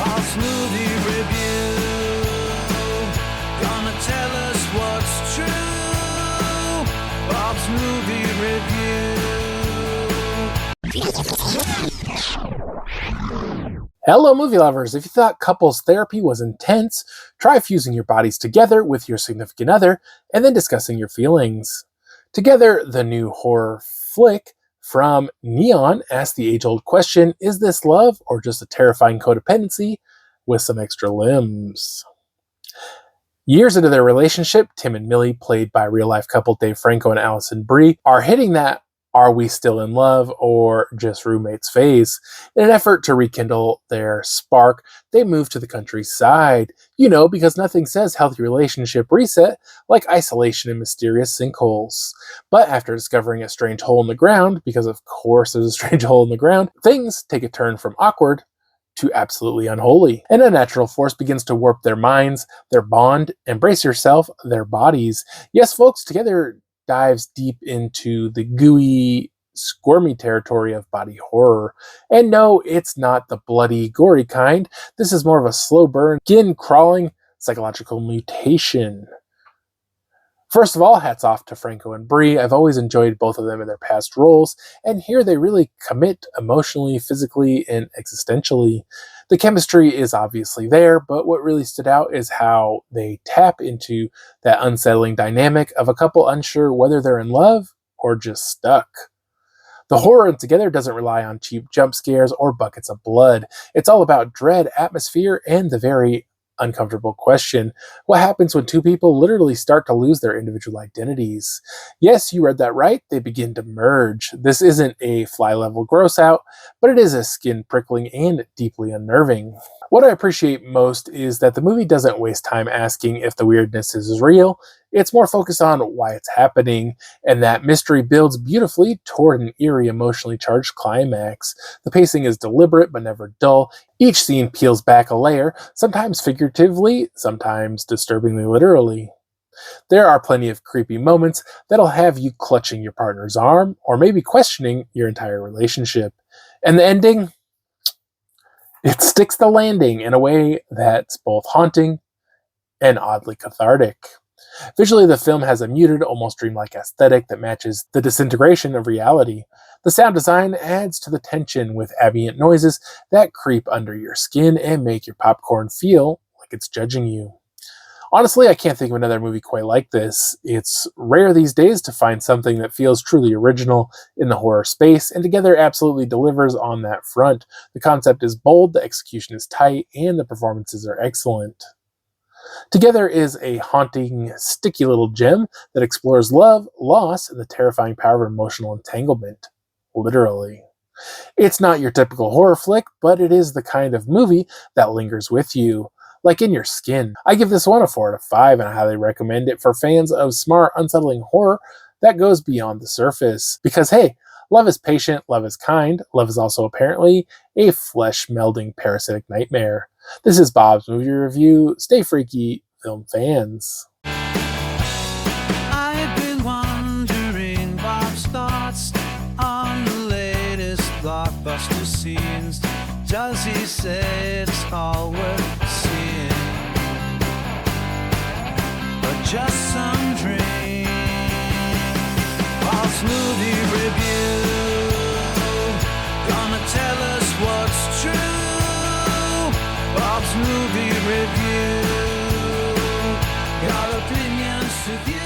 Bob's Movie Review. Gonna tell us what's true. Bob's Movie Review. Hello movie lovers! If you thought couples therapy was intense, try fusing your bodies together with your significant other and then discussing your feelings. Together, the new horror flick from Neon asks the age-old question, is this love or just a terrifying codependency with some extra limbs? Years into their relationship, Tim and Millie, played by real-life couple Dave Franco and Alison Brie, are hitting that are we still in love or just roommates phase. In an effort to rekindle their spark, they move to the countryside. Because nothing says healthy relationship reset like isolation and mysterious sinkholes. But after discovering a strange hole in the ground, because of course there's a strange hole in the ground, things take a turn from awkward to absolutely unholy. An unnatural force begins to warp their minds, their bond, and brace yourself, their bodies. Yes, folks, together dives deep into the gooey, squirmy territory of body horror. And no, it's not the bloody, gory kind. This is more of a slow burn, skin-crawling psychological mutation. First of all, hats off to Franco and Brie. I've always enjoyed both of them in their past roles, and here they really commit emotionally, physically, and existentially. The chemistry is obviously there, but what really stood out is how they tap into that unsettling dynamic of a couple unsure whether they're in love or just stuck. The horror together doesn't rely on cheap jump scares or buckets of blood. It's all about dread, atmosphere, and the very uncomfortable question: what happens when two people literally start to lose their individual identities? Yes, you read that right. They begin to merge. This isn't a fly-level gross out, but it is a skin-prickling and deeply unnerving. What I appreciate most is that the movie doesn't waste time asking if the weirdness is real. It's more focused on why it's happening, and that mystery builds beautifully toward an eerie, emotionally charged climax. The pacing is deliberate but never dull. Each scene peels back a layer, sometimes figuratively, sometimes disturbingly literally. There are plenty of creepy moments that'll have you clutching your partner's arm, or maybe questioning your entire relationship. And the ending? It sticks the landing in a way that's both haunting and oddly cathartic. Visually, the film has a muted, almost dreamlike aesthetic that matches the disintegration of reality. The sound design adds to the tension with ambient noises that creep under your skin and make your popcorn feel like it's judging you. Honestly, I can't think of another movie quite like this. It's rare these days to find something that feels truly original in the horror space, and Together absolutely delivers on that front. The concept is bold, the execution is tight, and the performances are excellent. Together is a haunting, sticky little gem that explores love, loss, and the terrifying power of emotional entanglement. Literally. It's not your typical horror flick, but it is the kind of movie that lingers with you, like in your skin. I give this one a 4 out of 5, and I highly recommend it for fans of smart, unsettling horror that goes beyond the surface. Because hey, love is patient, love is kind, love is also apparently a flesh-melding parasitic nightmare. This is Bob's Movie Review. Stay freaky, film fans. I've been wondering Bob's thoughts on the latest blockbuster scenes. Does he say it's all worth seeing, or just some dream? Bob's Movie Review, gonna tell us what's true. Bob's Movie Review, got opinions to view.